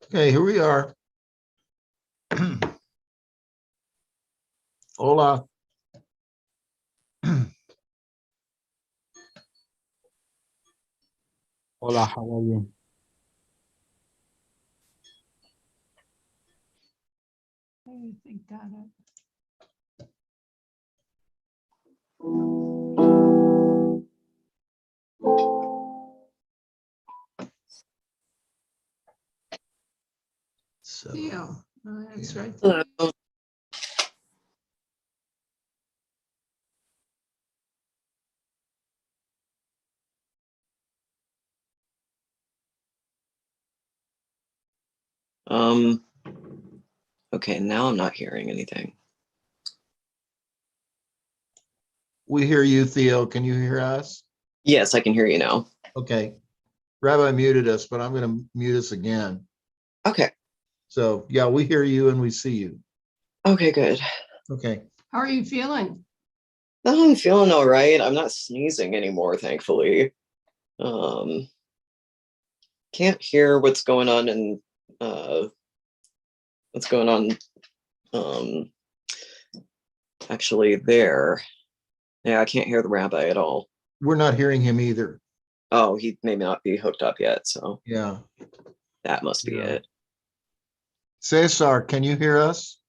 Okay, here we are. Hola. Hola, how are you? I think got it. So, Theo, oh, that's yeah. right. Hello. Okay, now I'm not hearing anything. We hear you, Theo. Can you hear us? Yes, I can hear you now. Okay. Rabbi muted us, but I'm going to mute us again. Okay. So, yeah, we hear you and we see you. Okay, good. Okay. How are you feeling? Oh, I'm feeling all right. I'm not sneezing anymore, thankfully. Can't hear what's going on in actually there. Yeah, I can't hear the rabbi at all. We're not hearing him either. Oh, he may not be hooked up yet, so Yeah. that must be Yeah. it. Cesar, can you hear us?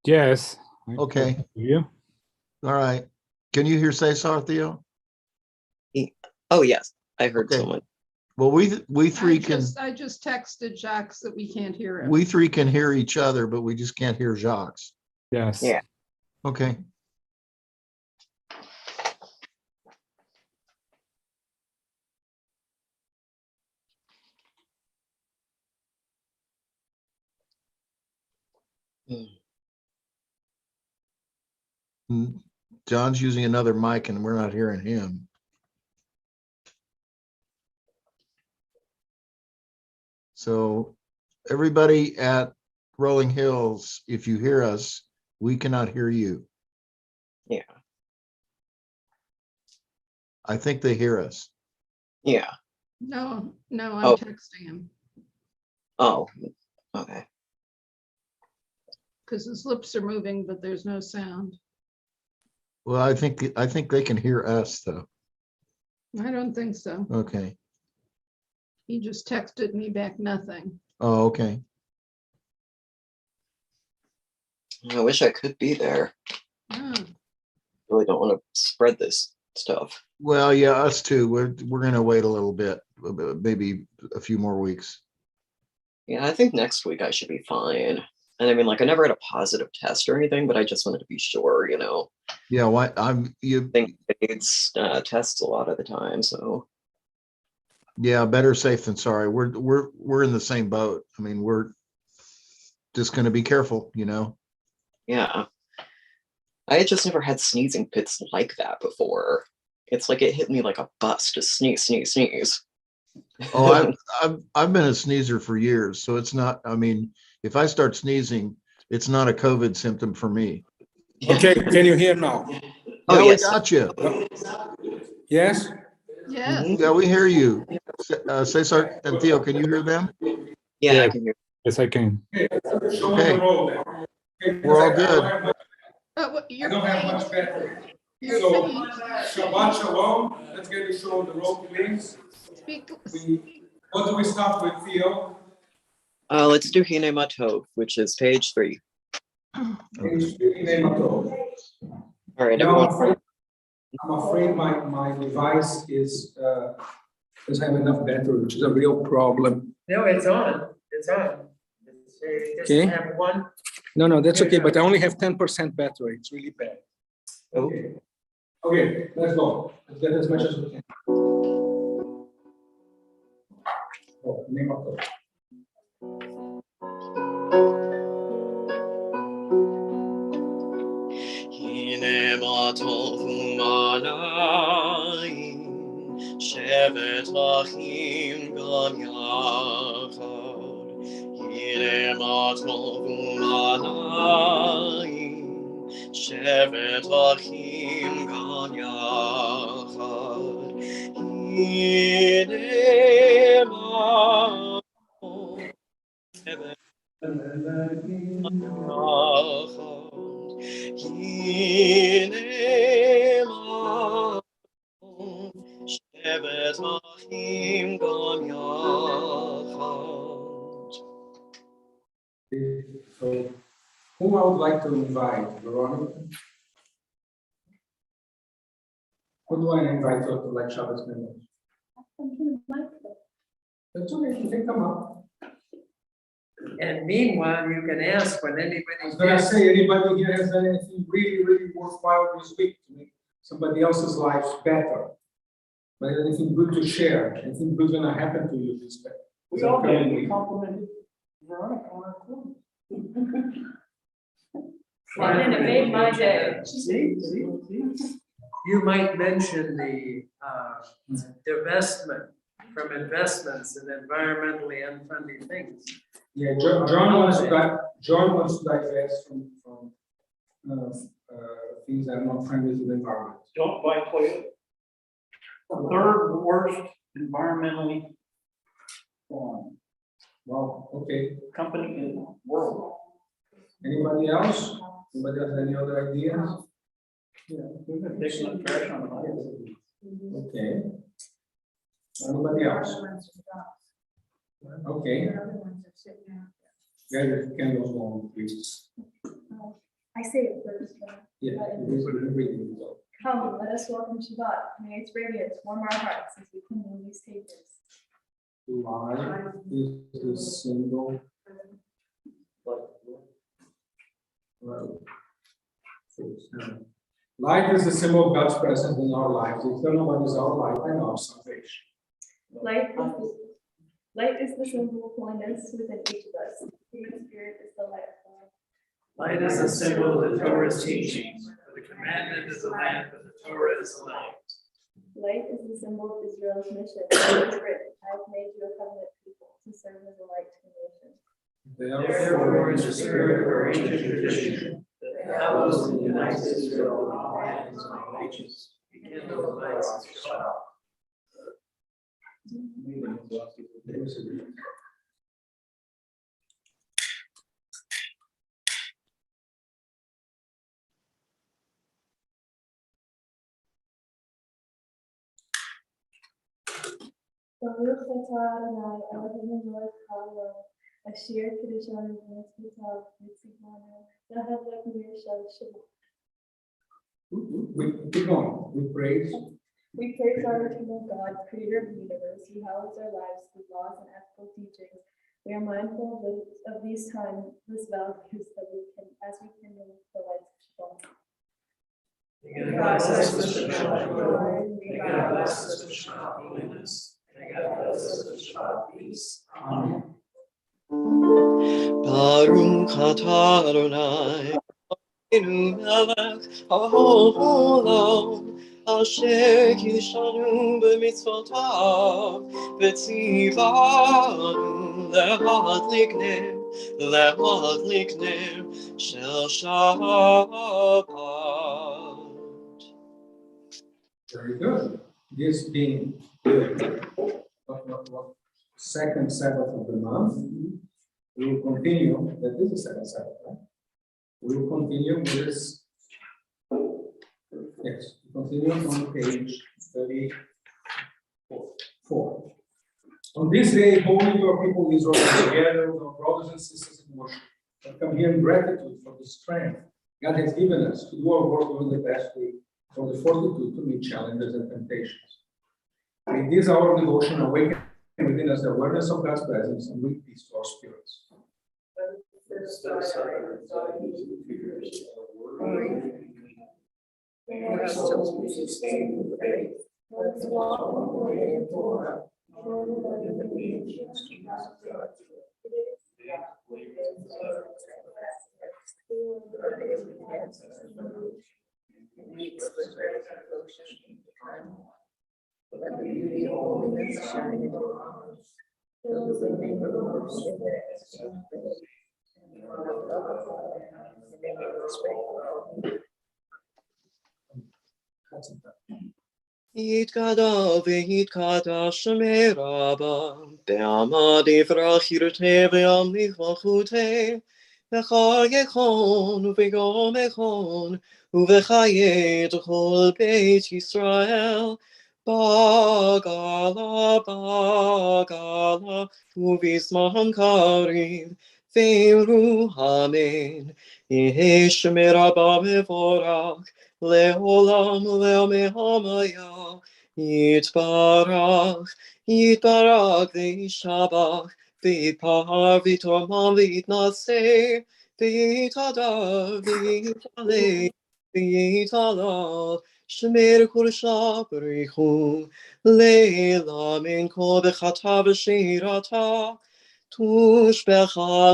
Yes. Okay. Can you? All right. Can you hear Cesar, Theo? Oh, yes, I heard Okay. someone. Well, we three I just texted Jacques that we can't hear him. we three can hear each other, but we just can't hear Jacques. Yes. Yeah. Okay. John's using another mic and we're not hearing him. So everybody at Rolling Hills, if you hear us, we cannot hear you. Yeah. I think they hear us. Yeah. No, I'm Oh. texting him Oh, okay. because his lips are moving, but there's no sound. Well, I think they can hear us though. I don't think so. Okay. He just texted me back nothing. Oh, okay. I wish I could be there. Oh, Really don't want to spread this stuff. Well, yeah, us too. We're gonna wait a little bit, maybe a few more weeks. Yeah, I think next week I should be fine. And I mean, like, I never had a positive test or anything, but I just wanted to be sure, you know. Yeah, why I think AIDS tests a lot of the time, so. Yeah, better safe than sorry. We're in the same boat. I mean, we're just gonna be careful, you know. Yeah. I had just never had sneezing fits like that before. It's like it hit me like a bus to sneeze, sneeze, sneeze. Oh, I've been a sneezer for years, so it's not. I mean, if I start sneezing, it's not a COVID symptom for me. Okay, can you hear now? Oh, Yeah, yes. we got you. Yes? yes. Mhm. Yeah, we hear you. Cesar and Theo, can you hear them? Yeah, Yeah. I can hear. Yes, I can. Okay, we're all good. You're I don't have faint. much better. You're So, faint. Shabbat Shalom. Let's get the show on the road, please. What do we start with, Theo? Let's do Hine Matov, which is page 3. Page 3, name of God. All right, Now, everyone. I'm afraid my device doesn't have enough battery, which is a real problem. No, it's on. It's on. It Okay. doesn't have one. No, that's okay, but I only have 10% battery. It's really bad. Oh. Okay, let's go. Let's get as much as we can. Oh, name of God. Hine Matov umanayim, shevet achim gam yachad. Hine Matov umanayim, shevet achim gam yachad. Hine I would like to invite? Veronica? Who do I invite to like Shabbos members? That's okay, you can come up. And meanwhile, you can ask when I was anybody's gonna there. say, anybody here has done anything really, really worthwhile this week to make somebody else's life better? But anything good to share, anything good gonna happen to you this week? We all did, we complimented Veronica on her quote. And it made my day. See? You might mention the divestment from investments in environmentally unfriendly things. Yeah, John wants to divest from things that are not friendly to the environment. Don't buy Toyota. Third worst environmentally Well, okay. company in the world. Anybody else? Anybody else have any other ideas? Yeah, we've been taking the trash on the highway. Okay. Anybody else? Okay. Yeah, your candles long, please. I say it first. Yeah. Read. Come, let us welcome Shabbat. May its radiance warm our hearts as we kindle these tapers. Light is the symbol. Light is the symbol of God's presence in our lives. The eternal one is our life and our salvation. Light is the symbol of holiness within each of us. The human spirit is the light of God. Light is a symbol of the Torah's teaching. The commandment is a lamp, and the Torah is a light. Light is the symbol of Israel's mission. It is written, I have made you a covenant people to serve as a light to the nation. Therefore is the spirit of our ancient tradition that hallows and unites Israel in all lands and all ages. Rekindle the lights of Shabbat. Baruch atah Adonai Eloheinu melech haolam, asher kiddushanu v'mitzvotav v'tzivanu, v'ahav lekmir shel Shabbat. We keep going. We praise. We praise our eternal God, creator of the universe, who hallows our lives with laws and ethical teachings. We are mindful of these timeless values that we can, as we kindle the lights of Shabbat. May God bless us with Shabbat joy. May God bless us with Shabbat holiness. May God bless us with Shabbat peace. Amen. Baruch atah Adonai, Eloheinu melech haolam, asher kiddushanu b'mitzvotav, v'tzivanu lehadlik ner shel Shabbat. Very good. This being the second Sabbath of the month, we will continue. That is the second Sabbath, right? We will continue with this. Yes, continue on page 34. On this day, holy your people Israel together with our brothers and sisters in worship, and come here in gratitude for the strength God has given us to do our work during the past week, for the fortitude to meet challenges and temptations. May this hour of devotion awaken within us the awareness of God's presence and bring peace to our spirits. Let the beauty of holiness shine in our hearts. Fill us in the Lord with Yitkada v'yitkada shemei rabba, be'amad yifrach yirteh ve'amlich malchuteh, v'char yechon u'v'yom echon, u'v'chayet chol beit Yisrael, bagala, u'v'zman karim, ואמרו אמן. יהי שמי רבה מבורך, לעולם לעולמי יתברך, יתברך וישבח, ויתפאר ויתרומם ויתנשא, ויתהדר ויתעלה, ויתעלה, שמי קודשה בריחו, לעילם אין כל בחטא ושירתה, תושבחה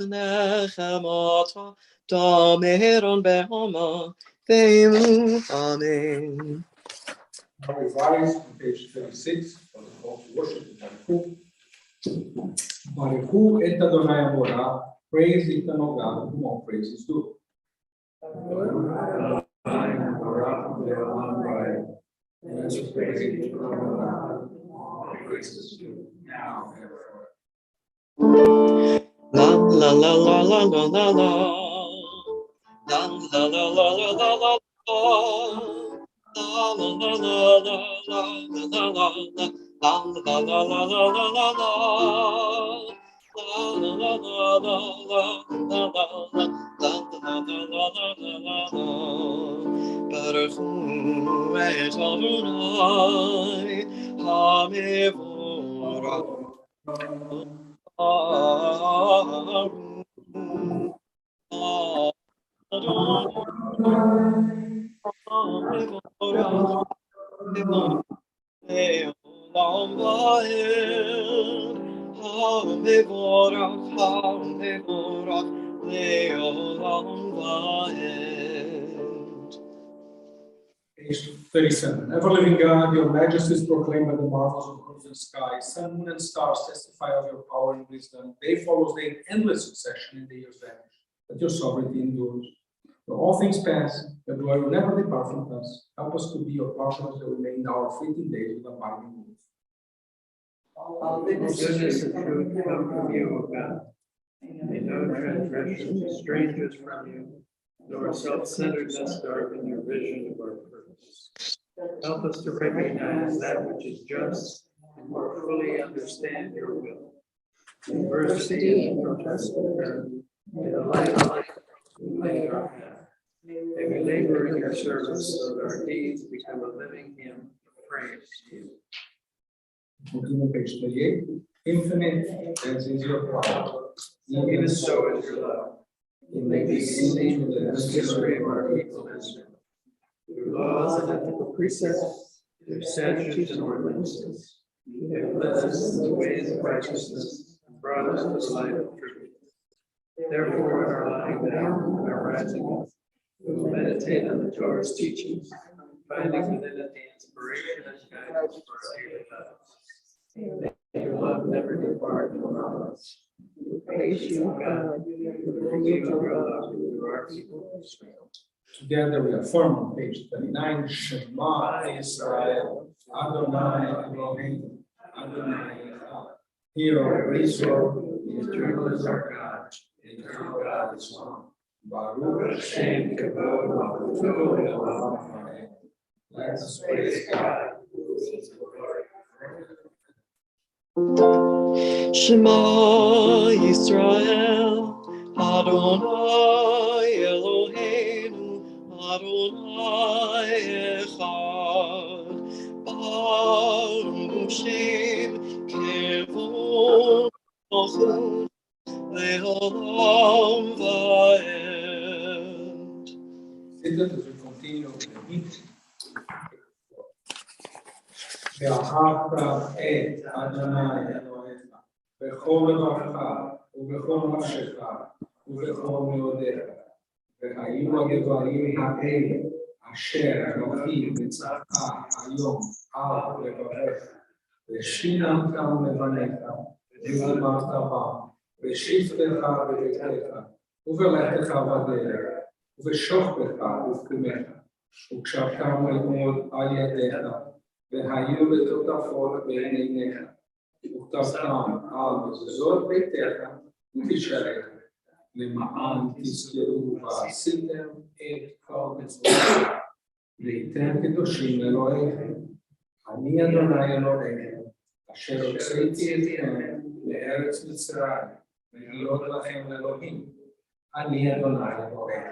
ונחמתה, דמרון בהמה, ואמרו אמן. Now revise on page 36 for the call to worship in Barichu. Barichu et Adonai Amorah, praise eternal God, whom all praises due. Let's praise eternal God, all praises due, now and forever. La la la la la la la la. La la la la la la la la. La la la la la la la la la. La la la la la la la la. La la la la la la la la. La la la la la la la. Baruch hu et Adonai hamevorach. Page 37. Ever living God, your majesty is proclaimed by the marvels of earth and sky. Sun, moon, and stars testify of your power and wisdom. Day follows day in endless succession, and the years vanish. But your sovereignty endures. Though all things pass, your glory will never depart from us. Help us to be your partners that remain our fleeting days with abiding rules. All goodness and truth come from you, O God. May no transgressions estrange us from you, nor self-centeredness darken your vision of our purpose. Help us to recognize that which is just and more fully understand your will. In diversity and protest may the light of life illuminate our path. May we labor in your service so that our deeds become a living hymn of praise to you. Continue page 38. Infinite as is your power, Even so is your love. it may be seen in the history of our people Israel. Through laws and ethical precepts, through statutes and ordinances, you have led us in the ways of righteousness and brought us to the light of truth. Therefore, in our lying down and our rising up, we will meditate on the Torah's teachings, finding within it the inspiration and guidance for our daily lives. May your love never depart from us. We praise you, God, for the reveal of your love to our people Israel. Together we affirm on page 39, Shema Israel, Adonai Elohim, Adonai Echad. Hear, O Israel, eternal is our God, eternal God is one. Baruch Hashem Kavod Malchuto Le'olam Amen. Let us praise God, who is the glory. Shema Yisrael, Adonai Eloheinu, Adonai Echad, Baruch Shem Kevod Malchut Le'olam Va'ed. Seated as we continue with the meeting. ואהבת את אדוני אלוהיך בכל לבבך ובכל נפשך ובכל מאודיך, והיו הדברים האלה אשר אנוכי מצווך היום על לבבך, ושיננתם לבניך ודיברת בם, ושבתך בביתך ובלכתך בדרך ובשוכבך ובקומך, וקשרתם ללמוד על ידיך, והיו לטוטפות בין עיניך, וכתבתם על מזוזות ביתך ובשעריך, למען תזכרו ועשיתם את כל מצוותיי, והייתם קדושים לאלוהיכם. אני אדוני אלוהיכם, אשר הוצאתי אתכם מארץ מצרים, Ve'hayot lachem Elohim, Ani Adonai Elohim.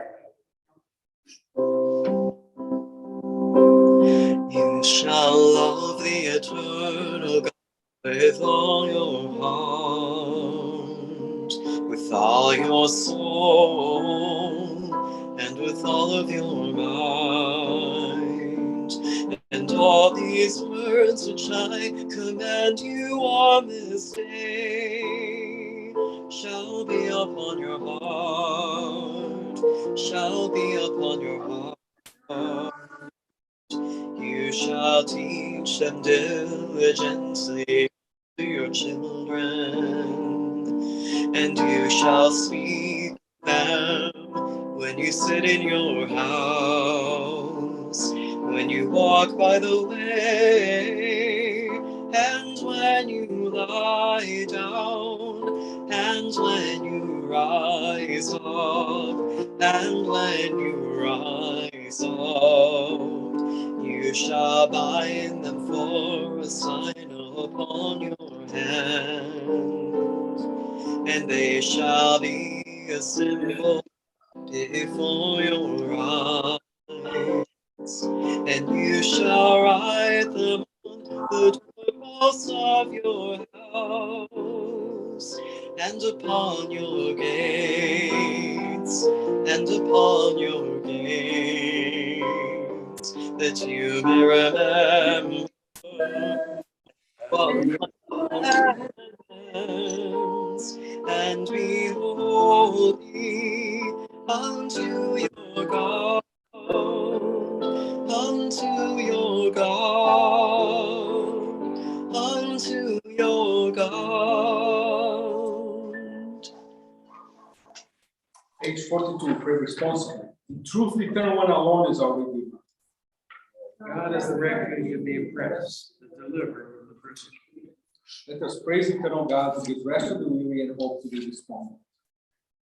You shall love the eternal God with all your heart, with all your soul, and with all of your mind. And all these words which I command you on this day shall be upon your heart, shall be upon your heart. You shall teach them diligently to your children, and you shall speak them when you sit in your house, when you walk by the way, and when you lie down, and when you rise up, and when you rise up. You shall bind them for a sign upon your hand, and they shall be a symbol before your eyes. And you shall write them on the doorposts of your house, and upon your gates, and upon your gates, that you may remember what my commands, and be holy unto your God, unto your God, unto your God. Page 42, pray responsibly. In truth, the eternal one alone is our Redeemer. God is the refuge of the oppressed, the deliverer of the persecuted. Let us praise the eternal God who gives rest to the weary and hope to the despondent.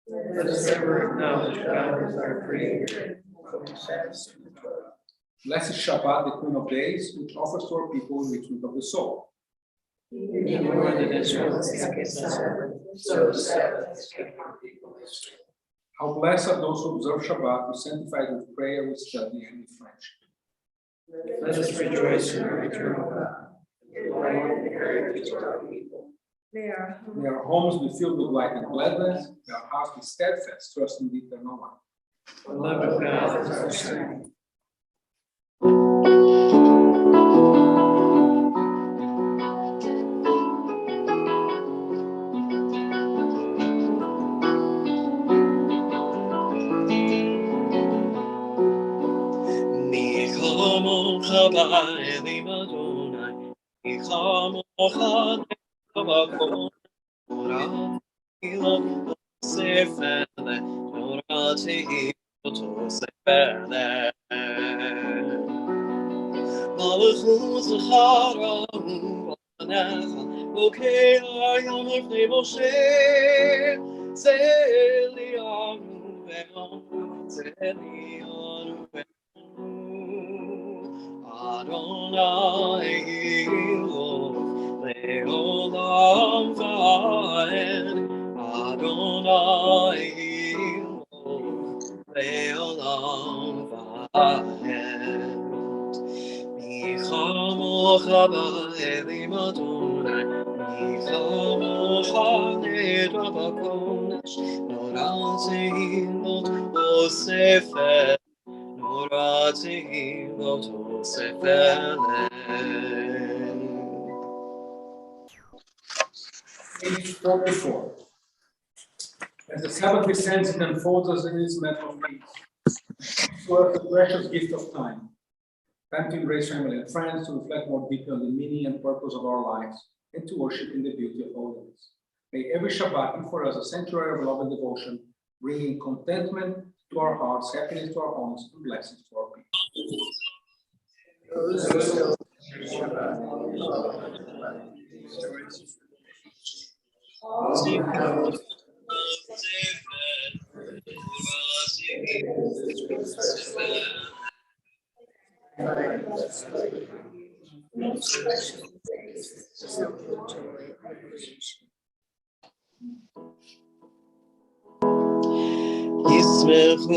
Let us ever acknowledge God as our Creator. Blessed Shabbat, the Queen of Days, which offers to our people enrichment of the soul. Even more than Israel's second Sabbath, so the Sabbath has kept our people Israel. How blessed are those who observe Shabbat, who sanctified with prayer, with study, and with friendship. Let us rejoice in our eternal God, and delight in the heritage of our people. May our May our homes be filled with light and gladness, may our hearts be steadfast, trusting the eternal one. The love of God is our strength. Adonai Leolam Vaed, Adonai Leolam Vaed. Michamocha ba'elim Adonai, Michamocha nedrabakonesh, Noratim lot osefet, Noratim lot osefet. Page 44. As the Sabbath descends, it unfolds us in its metal of peace. So us the precious gift of time. Time to embrace family and friends, to reflect more deeply on the meaning and purpose of our lives, and to worship in the beauty of holiness. May every Shabbat be for us a sanctuary of love and devotion, bringing contentment to our hearts, happiness to our homes, and blessings to our people. ישמחו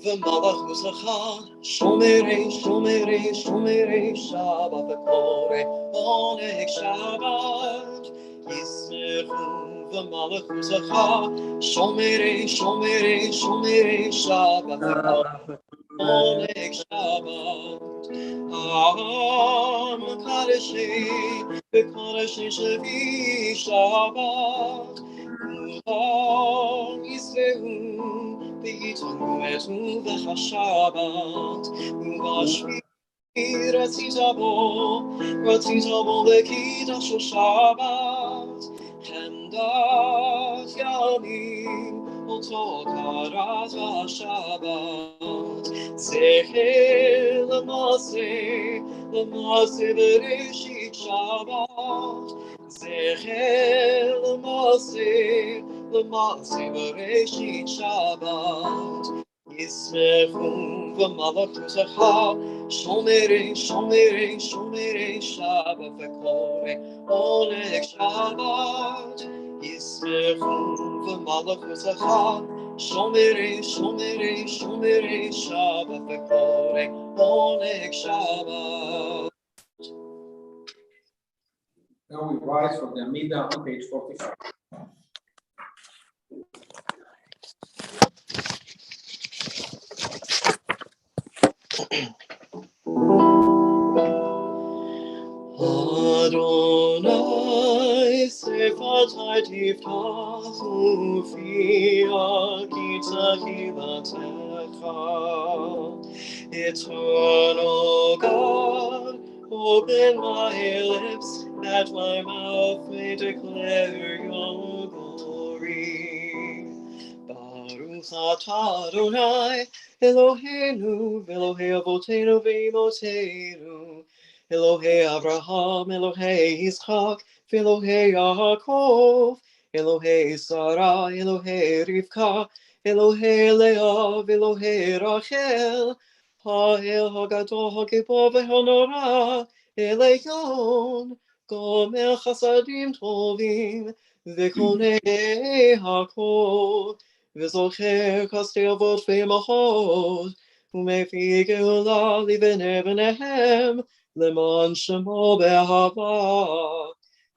ומלאכו זכה, שומרי שומרי שומרי שבת וקורא עונג שבת. ישמחו ומלאכו זכה, שומרי שומרי שומרי שבת וקורא עונג שבת. מקדשי וקודשי שבי שבת. כולם ישבעו ויתענו את טובך השבת. ובשביעי רצית בו בקידש השבת. חמדת ימים אותו קראת השבת. זכר למעשה בראשית שבת. זכר למעשה בראשית שבת. ישמחו ומלאכו זכה, שומרי שומרי שומרי שבת וקורא עונג שבת. ישמחו ומלאכו זכה, שומרי שומרי שומרי שבת וקורא עונג שבת. Now we rise from the Amida on page 45. Adonai sefatai tiftachu fi techilatecha. Eternal God, open my lips that my mouth may declare your glory. Baruch atah Adonai Eloheinu v'Elohei avotenu v'imotenu. Elohei Abraham, Elohei Yitzchak, Elohei Yaakov, Elohei Sarah, Elohei Rivka, Elohei Leah, Elohei Rachel, Ha'el Hagadol Hagibor v'Hanora, Elion, Gomer Chasadim Tovim, V'Konei Hakol, V'Zocher Kastei Avot V'Imachot, U'Mefi Geulah Livnei B'Nehem, למען שמו באהבה,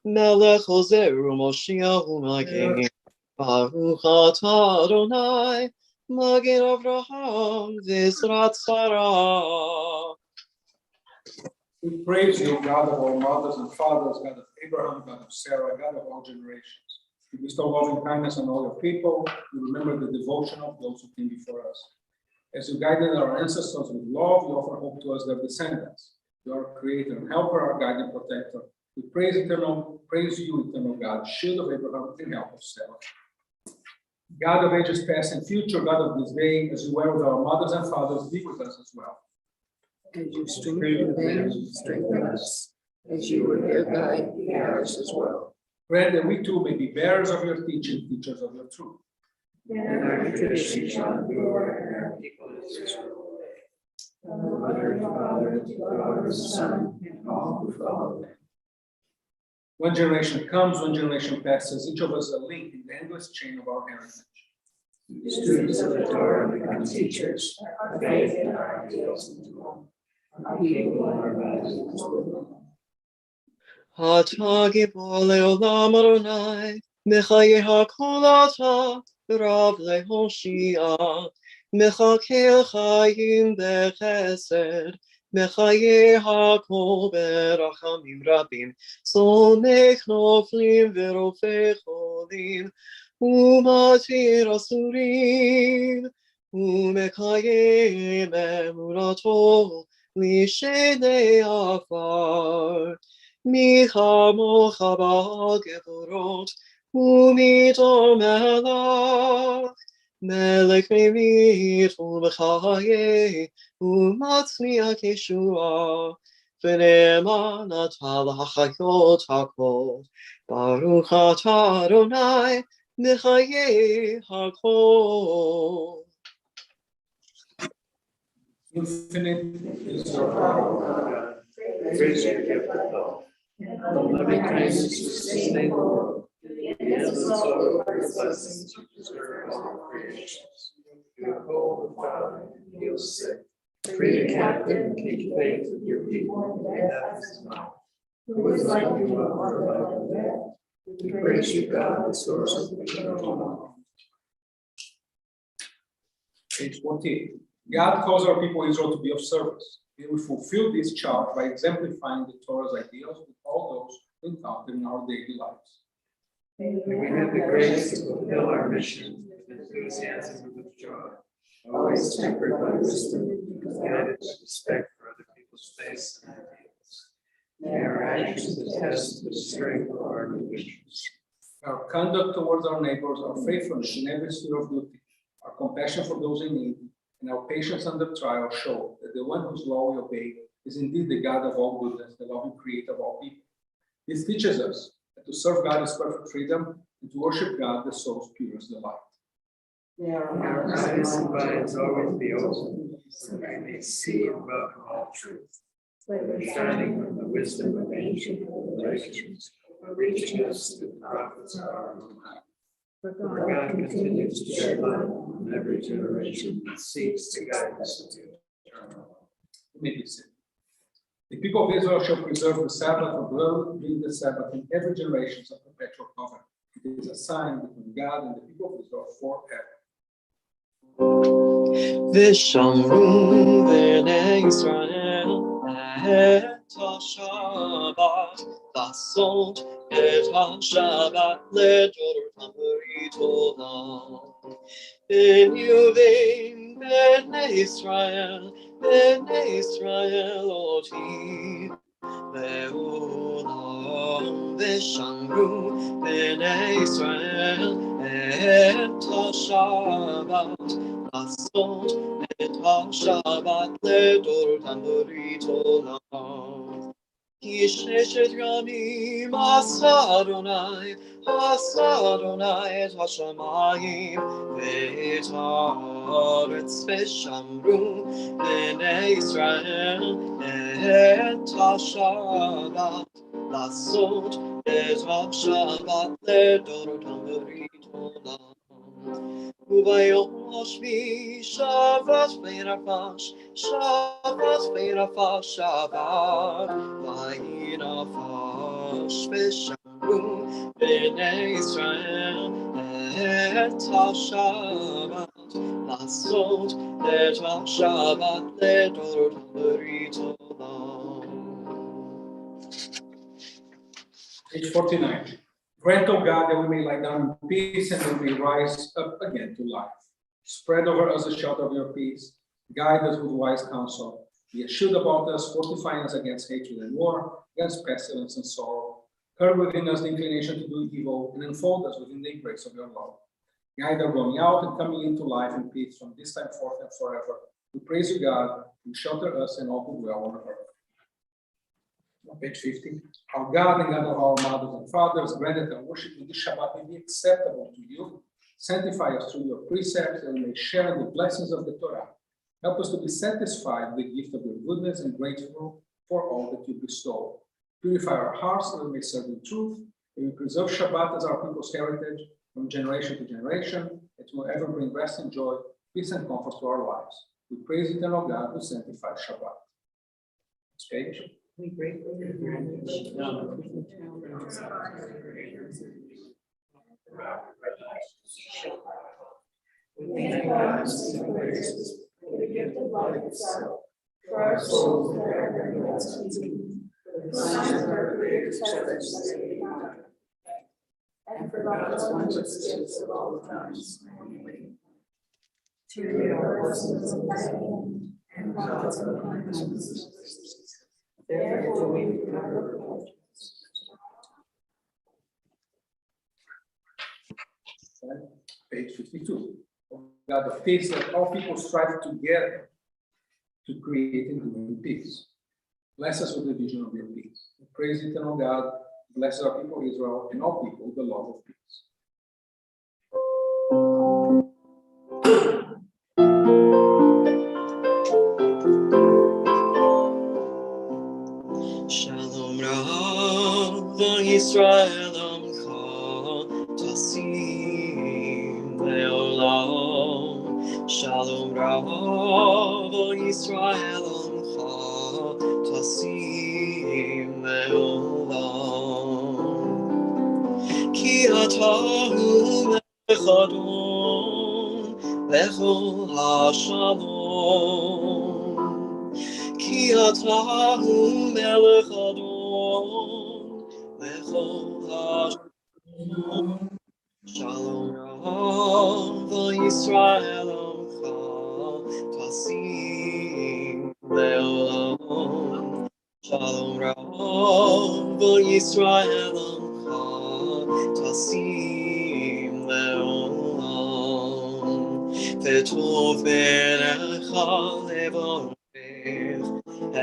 מלך עוזר ומושיע ומגן. ברוך אתה אדוני, מגן אברהם ועזרת שרה. We praise you, God of all mothers and fathers, God of Abraham, God of Sarah, God of all generations. You bestow loving kindness on all your people. You remember the devotion of those who came before us. As you guided our ancestors with love, you offer hope to us, their descendants. Our creator and helper, our guide and protector. We praise you, eternal God, shield of Abraham and help of Sarah. God of ages past and future, God of this day, as you were with our mothers and fathers, be with us as well. As you strengthen them, strengthen us. As you were their guide, be ours as well. Grant that we too may be bearers of your teaching, teachers of your truth. And our tradition shall endure, and our people is Israel. Mother and Father, to God the Son, and all who follow them. One generation comes, one generation passes. Each of us a link in the endless chain of our heritage. Students of the Torah become teachers. Our faith and our ideals into one. Our people and our values into one. אתה גיבור לעולם אדוני, מחיי הכל אתה, רב להושיע. מחכה חיים בחסד, מחיי הכל ברחמים רבים, סומך נופלים ורופא חולים, ומתיר אסורים, ומקיים אמונתו לשני עפר. מי כמוך בגבורות, ומדור מלך, מלך ממיט ומחיה, ומצמיח ישועה, ונאמן אתה להחיות הכל. ברוך אתה אדוני, מחיי הכל. Infinite is your power. Praise your gift of love. And the loving kindness you sustain the world. The endless sorrow of blessings you preserve all creations. to uphold the fallen and heal sick, free the captive and keep faith with your people, and death is not. Who is like you among the living and dead? We praise you, God, the source of eternal life. Page 14. God calls our people Israel to be of service. And we fulfill this charge by exemplifying the Torah's ideals with all those we encounter in our daily lives. May we have the grace to fulfill our mission with enthusiasm and with joy, always tempered by wisdom and guided by respect for other people's faiths and ideals. May our actions attest to the strength of our convictions. Our conduct towards our neighbors, our faithfulness in every sphere of duty, our compassion for those in need, and our patience under trial show that the one whose law we obey is indeed the God of all goodness, the loving creator of all people. This teaches us that to serve God is perfect freedom, and to worship God the soul's purest delight. May our eyes and minds always be open, so we may see and welcome all truth, whether shining from the wisdom of ancient revelations or reaching us through the prophets of our own time. For God continues to shed light on every generation that seeks to guide us into eternal life. Let me be said. The people of Israel shall preserve the Sabbath, observe the Sabbath in every generation of perpetual covenant. It is a sign between God and the people of Israel forever. ושמרו בני ישראל את השבת, לעשות את השבת לדורותם ברית עולם. בניובים בני ישראל אותי לעולם. ושמרו בני ישראל את השבת, לעשות את השבת לדורותם ברית עולם. כי ששת ימים עשה אדוני את השמיים ואת הארץ, ושמרו בני ישראל את השבת, לעשות את השבת לדורותם ברית עולם. וביום השביעי שבת ונפש, שבת, ויהי נפש, ושמרו בני ישראל את השבת, לעשות את השבת לדורותם ברית עולם. Page 49. Grant, O God, that we may lie down in peace and that we may rise up again to life. Spread over us the shelter of your peace. Guide us with wise counsel. Be a shield about us, fortifying us against hatred and war, against pestilence and sorrow. Curb within us the inclination to do evil, and enfold us within the embrace of your love. Guide our going out and coming into life in peace from this time forth and forever. We praise you, God, and shelter us and all who dwell on earth. Page 50. Our God and God of our mothers and fathers, grant that our worship in this Shabbat may be acceptable to you. Sanctify us through your precepts, that we may share in the blessings of the Torah. Help us to be satisfied with the gift of your goodness and grateful for all that you bestow. Purify our hearts, that we may serve in truth, that we preserve Shabbat as our people's heritage from generation to generation, that will ever bring rest and joy, peace and comfort to our lives. We praise eternal God who sanctifies Shabbat. Next page. We gratefully acknowledge we thank God and sing praises for the gift of life itself, for our souls that are ever for the signs of our Creator's presence, and for God's wondrous gifts of all times. To your blessings and God's kindness. Therefore, we remember Page 52. God of peace, that all people strive together to create and do in peace. Bless us with the vision of your peace. We praise eternal God, bless our people Israel, and all people with the love of peace. Shalom Rav Yisrael Amcha Tasim Leolam. ישראל עמך תשים לעולם. כי אתה הוא מלך אדון לכל השלום. כי אתה הוא מלך אדון לכל השלום. שלום רב ישראל עמך תשים לעולם. שלום רב ישראל עמך תשים לעולם. וטוב בעיניך לברך את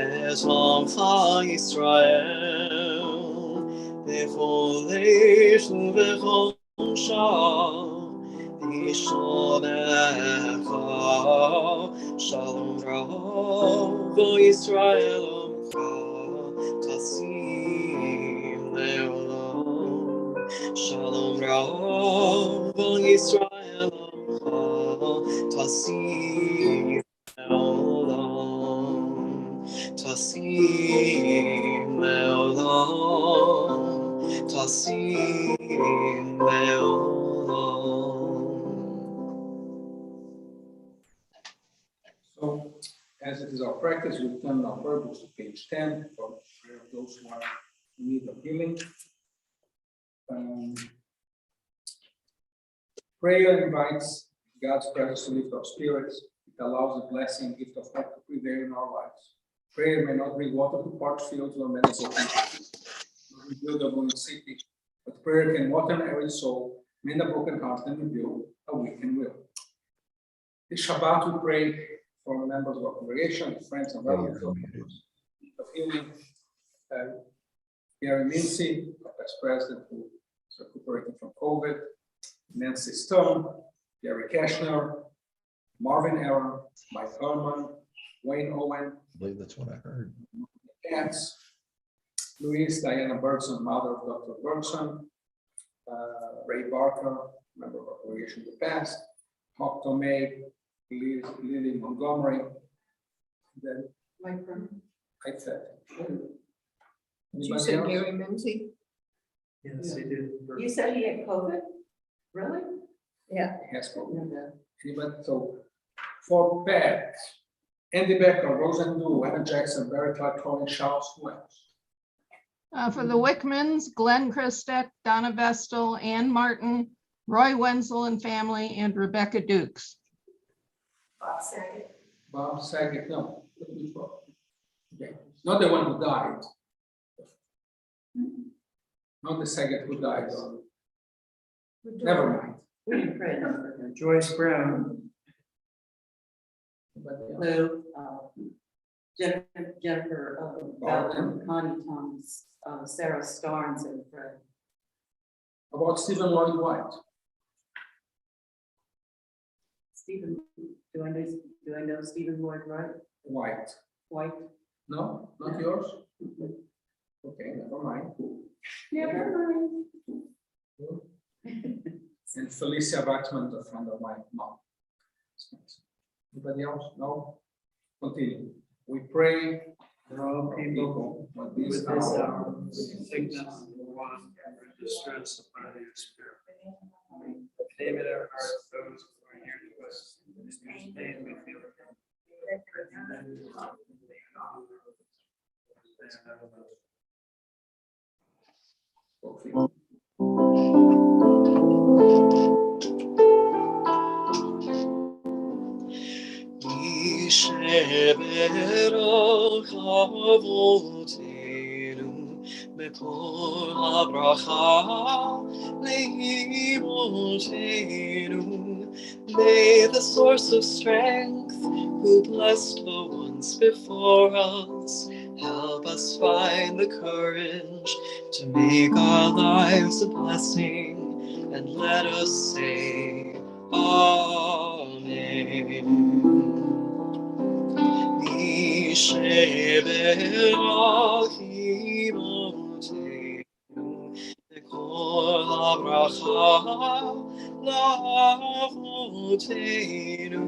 עמך ישראל בכל עת ובכל שעה לשלום לך. שלום רב ישראל עמך תשים לעולם. שלום רב ישראל עמך תשים לעולם. תשים לעולם. תשים לעולם. So, as it is our practice, we turn our prayer books to page 10 for prayer of those who are in need of healing. Prayer invites God's presence to lift our spirits. It allows the blessing and gift of hope to prevail in our lives. Prayer may not bring water to parched fields or many broken cities, or rebuild a ruined city, but prayer can water an arid soul, mend a broken heart, and rebuild a weakened will. This Shabbat we pray for members of our congregation, friends and relatives of healing. Gary Mincy, our past president, who is recuperating from COVID, Nancy Stone, Gary Kashner, Marvin Aaron, Mike Herman, Wayne Owen, I believe that's what I heard. Katz, Louise Diana Bergson, mother of Dr. Bergson, Ray Barker, member of our congregation in the past, Hawk Tomei, Lily Montgomery, then I said. You said Gary Mincy? Yes, he did. You said he had COVID? Really? Yeah. He has COVID. Anybody? So, for Pat, Andy Becker, Roseanne Du, Anna Jackson, Barry Clark, Colin Charles, who else? For the Wickmans, Glenn Christek, Donna Vestal, Ann Martin, Roy Wenzel and family, and Rebecca Dukes. Bob Saget. Bob Saget, no. Okay. Not the one who died. Not the Saget who died. Never mind. We didn't pray for him. Joyce Brown. Lou, Jennifer Bowden, Connie Thomas, Sarah Starnes, and Fred. About Stephen Lloyd White. Stephen, do I know Stephen Lloyd White. White? No, not yours? Okay, never mind. Never mind. And Felicia Waxman, a friend of my mom. Anybody else? No? Continue. We pray for all people with with this hour, sickness, want, and distress of body and spirit. David, our hearts, those who are here to us, in this pain we feel. ברוך אבותינו מקור הברכה לאמותינו. May the source of strength, who blessed the ones before us, help us find the courage to make our lives a blessing, and let us say Amen. Sheberach imotenu b'kol habracha la'avotenu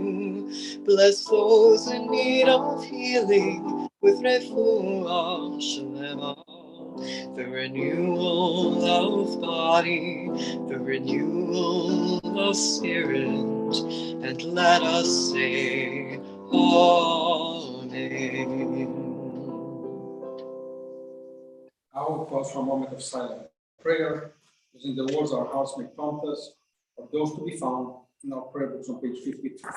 Bless those in need of healing with refuah shlema, the renewal of body, the renewal of spirit, and let us say, Amen. I will pause for a moment of silent prayer, using the words our hearts may prompt us, of those to be found in our prayer books on page 52.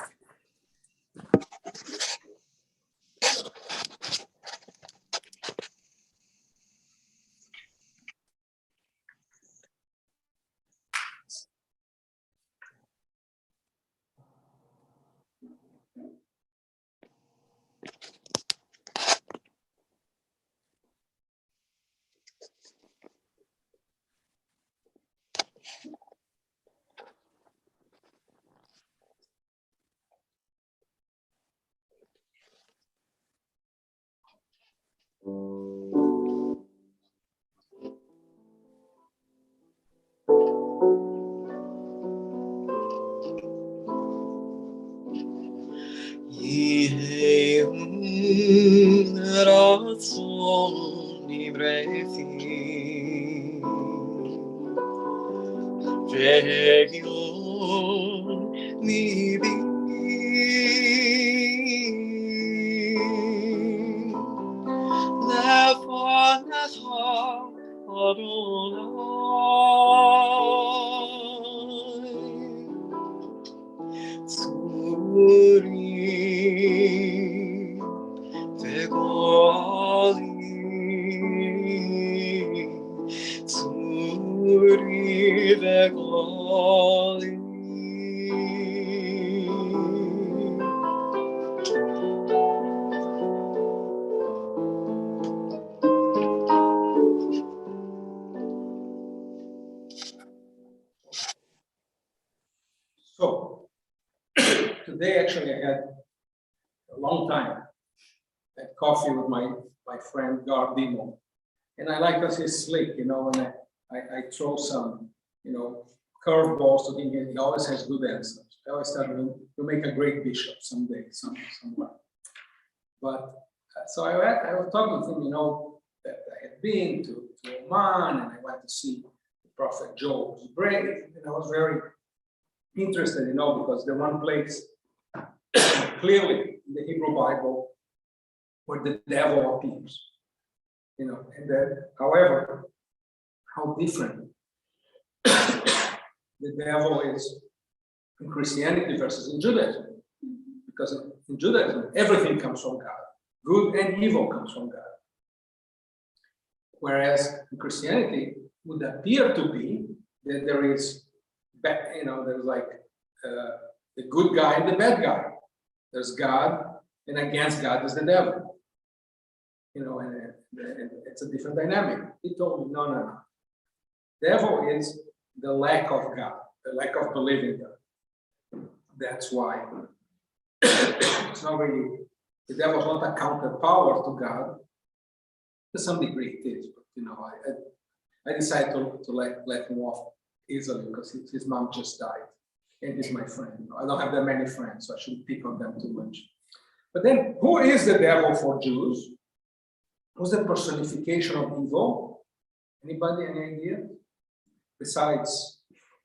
Ratzon nibrefi Vegion libi Lefanecha Adonai Tzuri Vegoli Tzuri Vegoli So, today actually I had a long time at coffee with my friend Rabino. And I like because he's slick, you know, when I throw some, you know, curveballs to him, he always has good answers. I always tell him, you'll make a great bishop someday, somewhere. But so I was talking with him, you know, that I had been to Oman and I went to see the prophet Job's grave. And I was very interested, you know, because the one place clearly in the Hebrew Bible where the devil appears, you know, and then, however, how different the devil is in Christianity versus in Judaism. Because in Judaism, everything comes from God. Good and evil comes from God. Whereas in Christianity, it would appear to be that there is, you know, there's like the good guy and the bad guy. There's God, and against God is the devil. You know, and it's a different dynamic. He told me, no. Devil is the lack of God, the lack of believing God. That's why it's not really, the devil is not a counterpower to God. To some degree it is, but you know, I decided to let him off easily because his mom just died. And he's my friend. You know, I don't have that many friends, so I shouldn't pick on them too much. But then, who is the devil for Jews? Who's the personification of evil? Anybody, any idea? Besides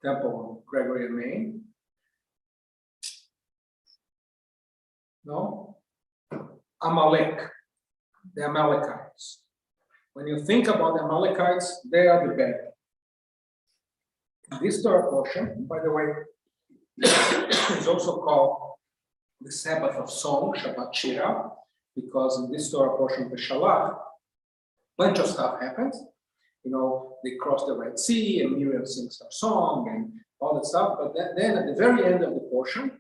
Temple, Gregory and Maine? No? Amalek, the Amalekites. When you think about the Amalekites, they are the bad. This Torah portion, by the way, is also called the Sabbath of Song, Shabbat Shira, because in this Torah portion, the Shalach, a bunch of stuff happens. You know, they cross the Red Sea, and Miriam sings her song, and all that stuff. But then at the very end of the portion,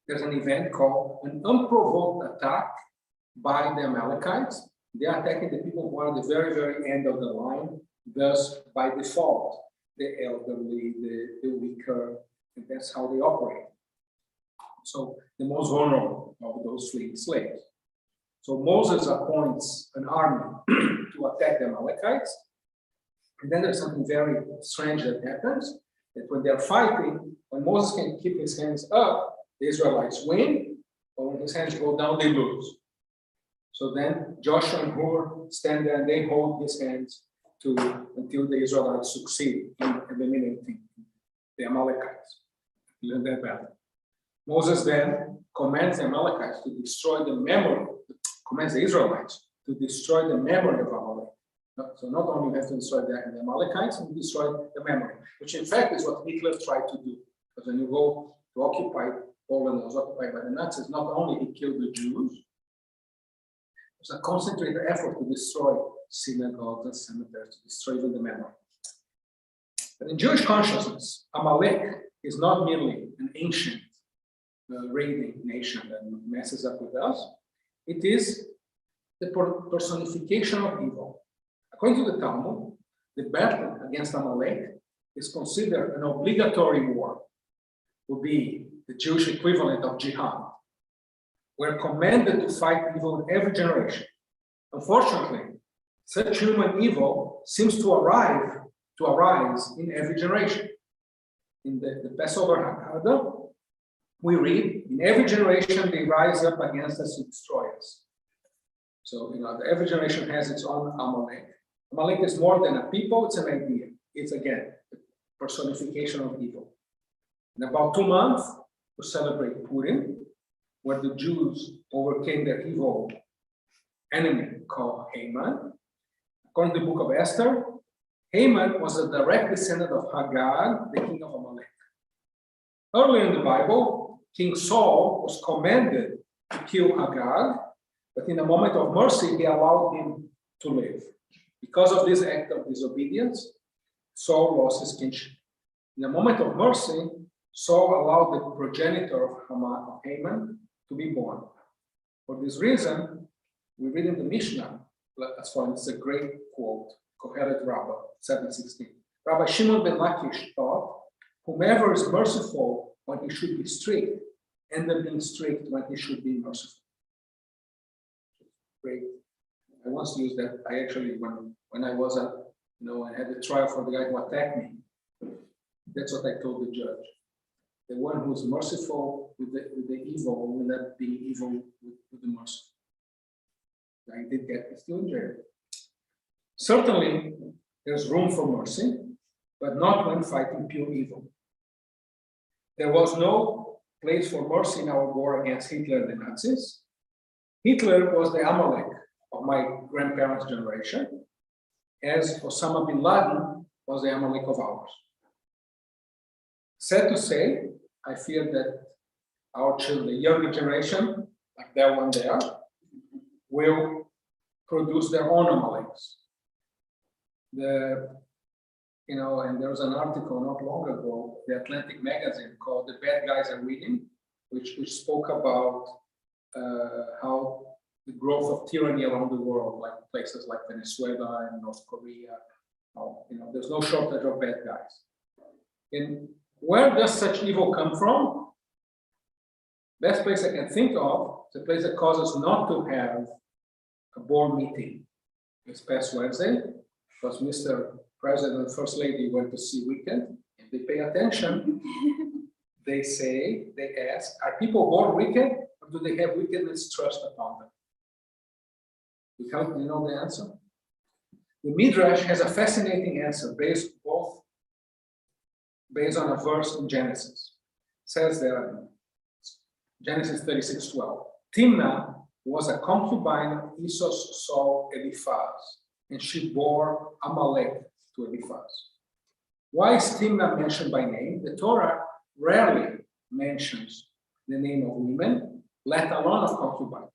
there's an event called an unprovoked attack by the Amalekites. They are attacking the people who are at the very, very end of the line, thus by default, the elderly, the weaker, and that's how they operate. So the most vulnerable of those fleeing slaves. So Moses appoints an army to attack the Amalekites. And then there's something very strange that happens, that when they're fighting, when Moses can keep his hands up, the Israelites win. But when his hands go down, they lose. So then Joshua and Hur stand there and they hold his hands until the Israelites succeed in eliminating the Amalekites in that battle. Moses then commands the Amalekites to destroy the memory, commands the Israelites to destroy the memory of Amalek. So not only we have to destroy the Amalekites, we destroy the memory, which in fact is what Hitler tried to do. Because when you go to occupy Poland, was occupied by the Nazis, not only he killed the Jews, it was a concentrated effort to destroy synagogues and cemeteries, to destroy even the memory. But in Jewish consciousness, Amalek is not merely an ancient raiding nation that messes up with us. It is the personification of evil. According to the Talmud, the battle against Amalek is considered an obligatory war, would be the Jewish equivalent of jihad. We're commanded to fight evil in every generation. Unfortunately, such human evil seems to arise in every generation. In the Passover Haggadah, we read, in every generation they rise up against us to destroy us. So, every generation has its own Amalek. Amalek is more than a people, it's an idea. It's, again, the personification of evil. In about 2 months, we celebrate Purim, where the Jews overcame their evil enemy called Haman. According to the book of Esther, Haman was a direct descendant of Agag, the king of Amalek. Earlier in the Bible, King Saul was commanded to kill Agag, but in a moment of mercy, he allowed him to live. Because of this act of disobedience, Saul lost his kingship. In a moment of mercy, Saul allowed the progenitor of Haman to be born. For this reason, we read in the Mishnah, as far as a great quote, Kohelet Rabbah, 7:16. Rabbi Shimon ben Lakish taught, whomever is merciful when he should be strict, and then being strict when he should be merciful. Great. I once used that. I actually, when I was I had a trial for the guy who attacked me. That's what I told the judge. The one who is merciful with the evil will not be evil with the merciful. I did get still in jail. Certainly, there's room for mercy, but not when fighting pure evil. There was no place for mercy in our war against Hitler and the Nazis. Hitler was the Amalek of my grandparents' generation, as Osama bin Laden was the Amalek of ours. Sad to say, I fear that our children, the younger generation, like that one there, will produce their own Amaleks. And there was an article not long ago, the Atlantic magazine called "The Bad Guys Are Winning," which spoke about how the growth of tyranny around the world, like places like Venezuela and North Korea, there's no shortage of bad guys. And where does such evil come from? Best place I can think of is a place that causes not to have a board meeting. This past Wednesday, because Mr. President and First Lady went to see Weekend. If they pay attention, they ask, are people born wicked, or do they have wickedness thrust upon them? You know the answer? The Midrash has a fascinating answer based on a verse in Genesis. It says there, Genesis 36:12, Timnah was a concubine of Esau's son Eliphaz, and she bore Amalek to Eliphaz. Why is Timnah mentioned by name? The Torah rarely mentions the name of women, let alone of concubines.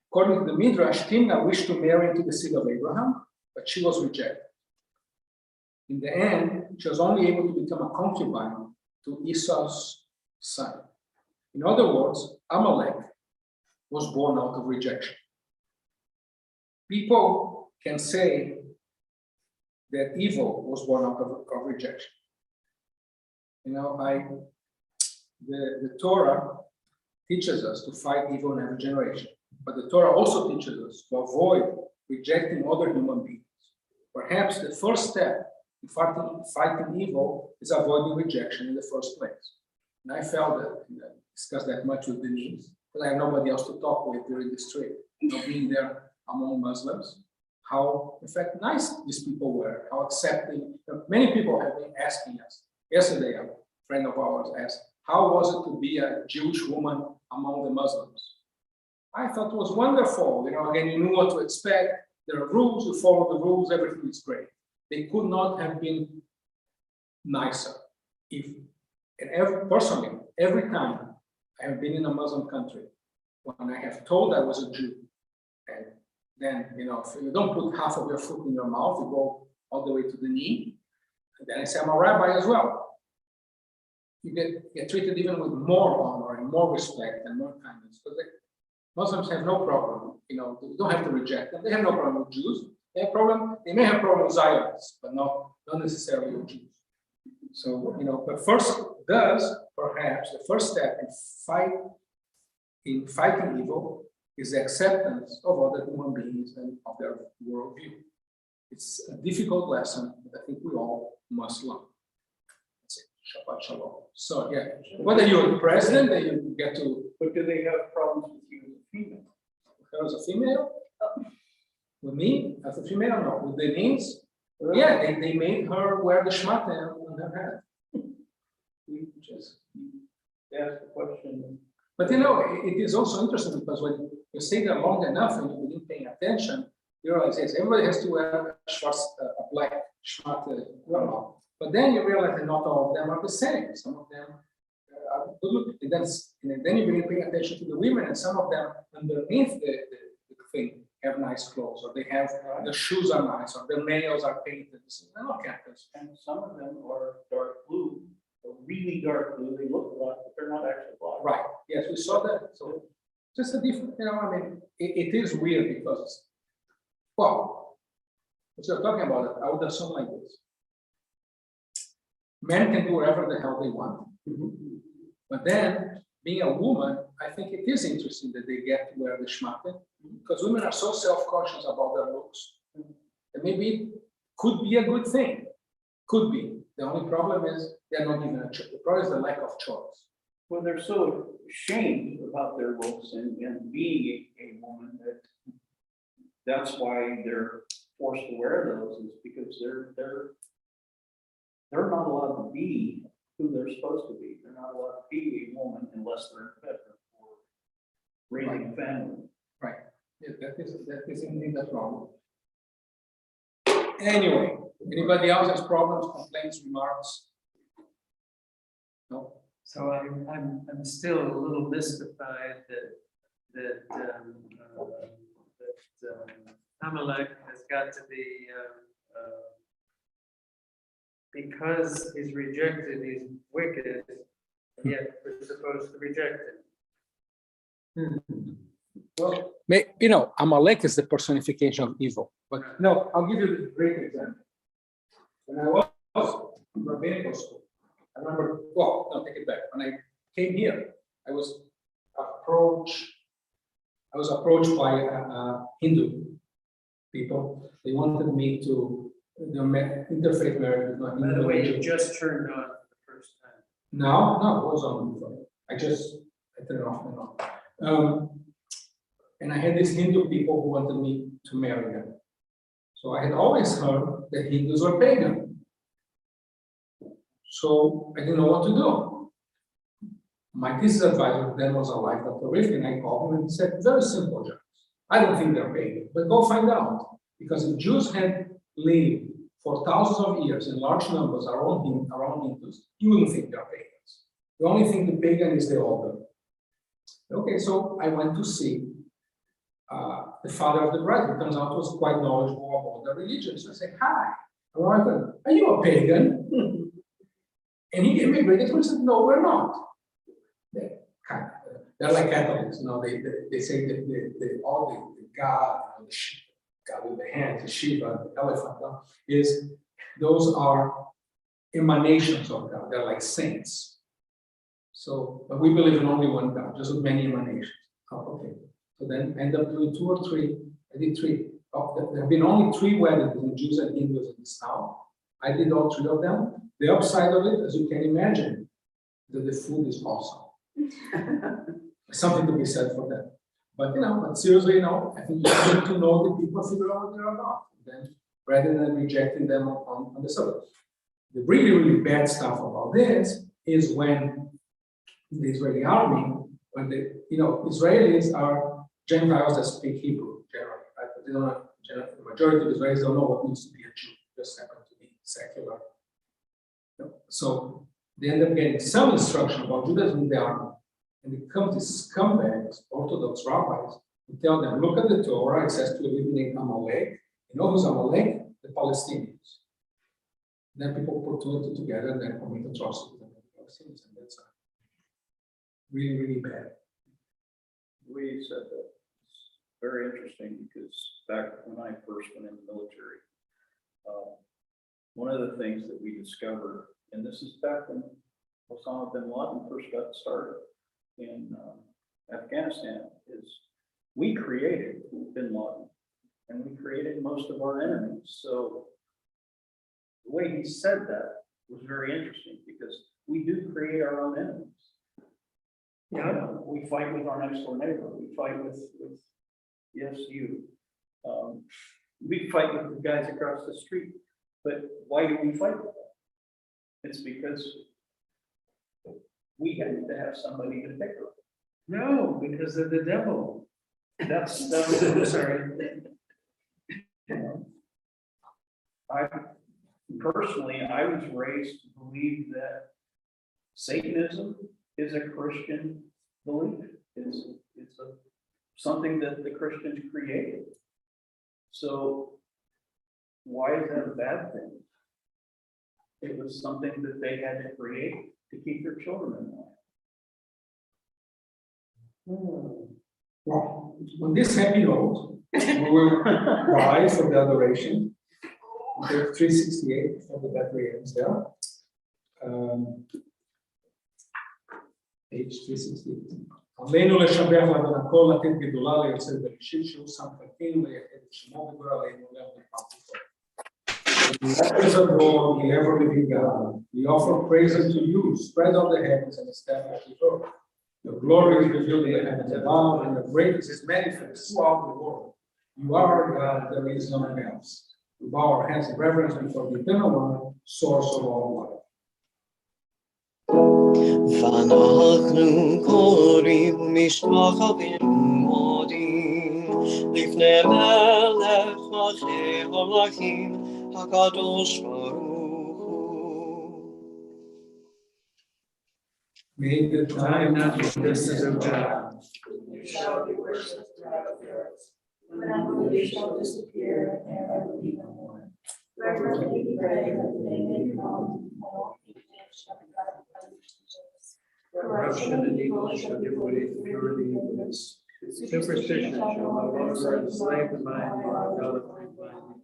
According to the Midrash, Timnah wished to marry into the seed of Abraham, but she was rejected. In the end, she was only able to become a concubine to Esau's son. In other words, Amalek was born out of rejection. People can say that evil was born out of rejection. The Torah teaches us to fight evil in every generation, but the Torah also teaches us to avoid rejecting other human beings. Perhaps the first step in fighting evil is avoiding rejection in the first place. And I felt that discuss that much with Denise, because I have nobody else to talk with during this trip. Being there among Muslims, how, in fact, nice these people were, how accepting. Many people have been asking us. Yesterday, a friend of ours asked, how was it to be a Jewish woman among the Muslims? I thought it was wonderful. Again, you knew what to expect. There are rules, you follow the rules, everything is great. They could not have been nicer. Personally, every time I have been in a Muslim country, when I have told I was a Jew, and then, if you don't put half of your foot in your mouth, you go all the way to the knee, and then I say I'm a rabbi as well. You get treated even with more honor and more respect and more kindness, because Muslims have no problem, you don't have to reject them. They have no problem with Jews. They may have problem with Zionists, but not necessarily with Jews. So, but first perhaps the first step in fighting evil is the acceptance of other human beings and of their worldview. It's a difficult lesson that I think we all must learn. That's it. Shabbat shalom. So yeah, whether you're the president, then you get to. But do they have problems with you as a female? If I was a female, with me as a female, no. With Denise, yeah, they made her wear the shmata on her head. We just asked the question. But it is also interesting because when you stay there long enough and you begin paying attention, you realize yes, everybody has to wear a black shmata. But then you realize that not all of them are the same. Some of them are good looking. And then you begin paying attention to the women, and some of them underneath the thing have nice clothes, or they have the shoes are nice, or their nails are painted. They're not captains. And some of them are dark blue, or really dark blue. They look black, but they're not actually black. Right. Yes, we saw that. So just a different, it is weird because, well, if you're talking about it, I would assume like this. Men can do whatever the hell they want. But then, being a woman, I think it is interesting that they get to wear the shmata, because women are so self-conscious about their looks. And maybe it could be a good thing. Could be. The only problem is they're not given a choice. The problem is the lack of choice. Well, they're so ashamed about their looks and being a woman that's why they're forced to wear those, is because they're not allowed to be who they're supposed to be. They're not allowed to be a woman unless they're in bedroom or raising a family. Right. Yeah, that is indeed the problem. Anyway, anybody else has problems, complaints, remarks? No. So I'm still a little mystified that Amalek has got to be because he's rejected, he's wicked, yet we're supposed to reject him. Well, Amalek is the personification of evil. But no, I'll give you a great example. When I was in rabbinical school, I remember, well, no, take it back. When I came here, I was approached by Hindu people. They wanted me to interfaith marriage. By the way, you just turned on the first time. No, it was on before. I turned it off and on. And I had these Hindu people who wanted me to marry them. So I had always heard that Hindus were pagan. So I didn't know what to do. My thesis advisor then was alive, Dr. Riff, and I called him and said, very simple, Jacques. I don't think they're pagan, but go find out. Because if Jews had lived for thousands of years in large numbers around Hindus, you wouldn't think they're pagans. The only thing the pagan is the older. Okay, so I went to see the father of the bride. It turns out he was quite knowledgeable about the religion. So I said, hi, are you a pagan? And he gave me a great explanation. He said, no, we're not. They're like Catholics, they say that the God, the God with the hands, the Shiva, the elephant, those are emanations of God. They're like saints. So, but we believe in only one God, just with many emanations. Oh, okay. So then I ended up doing 2 or 3. I did 3. There have been only 3 weddings between Jews and Hindus in this town. I did all 3 of them. The upside of it, as you can imagine, that the food is awesome. Something to be said for that. But but seriously, I think you need to know the people, figure out what they are about, then rather than rejecting them on the subject. The really, really bad stuff about this is when the Israeli army, when Israelis are Gentiles that speak Hebrew generally, right? But they don't. The majority of Israelis don't know what means to be a Jew. Just happen to be secular. So they end up getting some instruction about Judaism in the army. And it comes these scumbags, Orthodox rabbis, who tell them, look at the Torah, it says to eliminate Amalek. You know who's Amalek? The Palestinians. Then people put two and two together and then commit atrocities against the Palestinians. And that's really, really bad. We said that. It's very interesting because back when I first went in the military, one of the things that we discovered, and this is back when Osama bin Laden first got started in Afghanistan, is we created bin Laden and we created most of our enemies. So the way he said that was very interesting because we do create our own enemies. Yeah, we fight with our next door neighbor. We fight with yes, you. We fight with the guys across the street. But why do we fight with them? It's because we have to have somebody to pick up. No, because of the devil. That's sorry. I personally, I was raised to believe that Satanism is a Christian belief. It's something that the Christians created. So why is that a bad thing? It was something that they had to create to keep their children in line. Well, on this happy note, we will rise from the adoration. Take 368 for the battery ends there. Page 368. עלינו לשבח לאדון הכל, לתת גדולה ליוצא בראשית, שהוא שם חלקנו ליחד את שמו וגורל עלינו להפכתו. Letters of God, the ever-living God, we offer praise unto you, spread out the heavens and establish the earth. Your glory is revealed in the heavens above, and your greatness is manifest throughout the world. You are God, there is none else. We bow our heads in reverence before the eternal one, source of all life. ואנחנו קוראים משתחווים מודים לפני מלך מלכי המלכים הקדוש ברוך הוא. May the time not be distance of God. You shall be worshipped throughout the earth. When unbelief shall disappear, and I will be no more. Reverently we pray that the day may come, when all things shall be cut by the teachings. Corruption and evil shall give way to purity and goodness. Superstition shall no longer enslave the mind, and idolatry blind.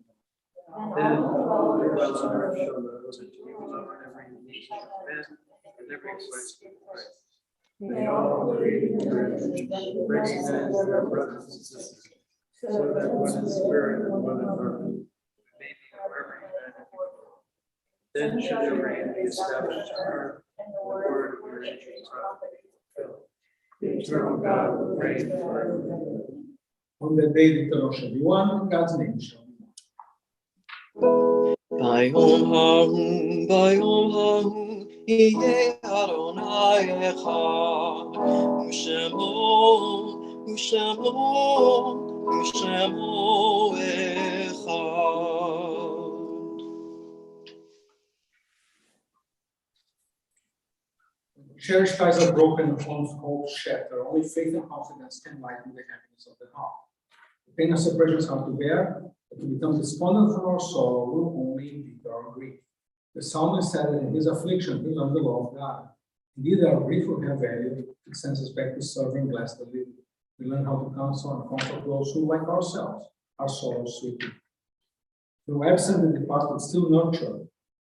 Then all who dwell on earth shall know that you alone every knee shall bend, and every voice give praise. May all believe in your image, recognize their brothers and sisters, so that one in spirit and one in body, may be forever united. Then shall your reign be established on earth, and the word of your ancient prophet be fulfilled. The eternal God will reign forever and ever. On the day the eternal shall be one, God's name shall be one. ביום ההוא יהיה אדוני אחד, ושמו אחד. Cherished ties are broken and homes hopes shatter. Only faith and confidence can lighten the happiness of the heart. The pain of separation is hard to bear, but to become despondent from our sorrow will only deepen our grief. The psalmist said that in his affliction he learned the law of God. Indeed, our grief will have value. It sends us back to serving, bless the living. We learn how to counsel and comfort those who, like ourselves, are sorrows sweetly. Though absent and departed, still nurture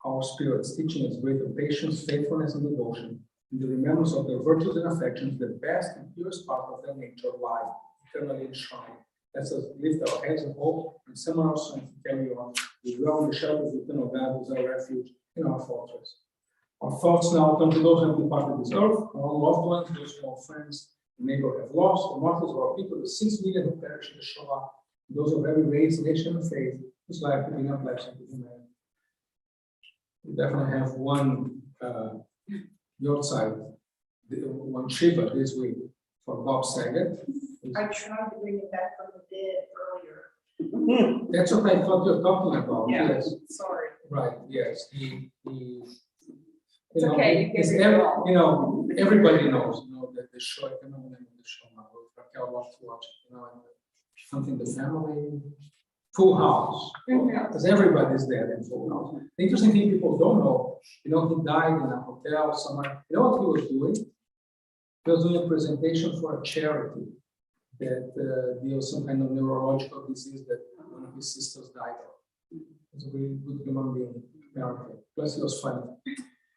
our spirits, teaching us greater patience, faithfulness, and devotion. In the remembrance of their virtues and affections, the best and purest part of their nature lie eternally enshrined. Let us lift our heads in hope and summon ourselves to carry on. We dwell in the shelter of the eternal God, who is our refuge and our fortress. Our thoughts now turn to those who have departed this earth, our own loved ones, those who our friends and neighbors have lost, the martyrs of our people, the 6 million who perished in the Shoah, those of every race, nation, and faith, whose life giving up lives into humanity. We definitely have one your side, one Shiva this week for Bob Saget. I tried to bring it back from the dead earlier. That's what I thought you were talking about. Yeah. Yes. Sorry. Right. Yes. He It's okay, you can read it all. you know, everybody knows, that the show, I don't know the name of the show now, but Raquel loves to watch it, and something the family, Full House. Because everybody's there in Full House. The interesting thing people don't know, he died in a hotel somewhere. You know what he was doing? He was doing a presentation for a charity that deals some kind of neurological disease that one of his sisters died of. He was a really good human being, apparently. Plus he was funny.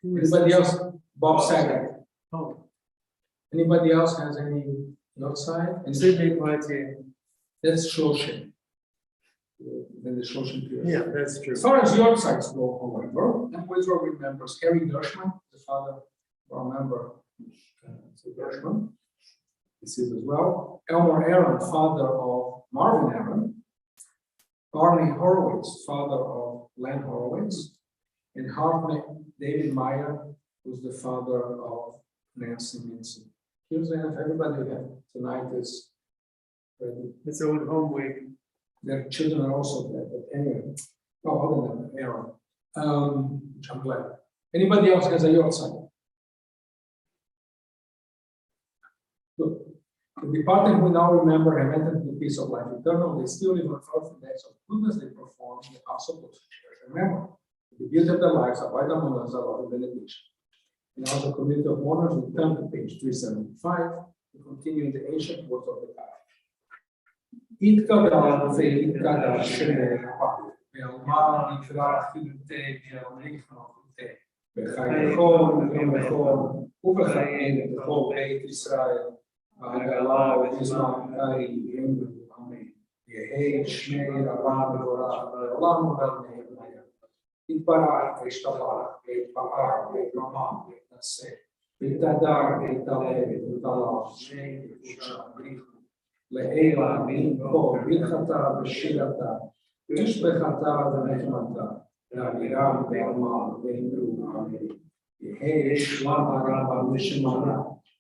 Anybody else? Bob Saget. Oh, Anybody else has any outside? Sydney Poitier. That's Shoshin. Then the Shoshin period. Yeah, that's true. As far as your sites go, however, Israel remembers Harry Gershman, the father of our member, Gershman. This is as well. Elmer Aaron, father of Marvin Aaron. Barney Horowitz, father of Len Horowitz. And Hartnett David Meyer, who's the father of Nancy Minson. Here's everybody we have tonight is ready. It's old home week. Their children are also there, but anyway. Oh, other than Aaron. Which I'm glad. Anybody else has a yard site? Good. The departed who now remember have entered the peace of life eternal. They still live on earth in the acts of goodness they perform in the house of God. Remember, the beauty of their lives abide among us, our benediction. And as a community of mourners, we turn to page 375 to continue in the ancient words of the path. Itkada ve'itkada she'ne'ah ve'alma nifrach yute ve'almichna yute v'chayechon ve'mechon uv'chayim v'chol beit Yisrael v'agala v'zman kari v'yemru amen. Yehi shmei rabban v'orah v'olam v'almei Itbarach ve'ishtabach ve'itba'ar ve'romah ve'naseh ve'itadar ve'italev ve'italav shnei ve'usham brichu Le'ela minko v'chata v'shirata v'ishbechata v'nechmata v'aviram ve'alma ve'imru amen. Yehi shlam harabah v'shemana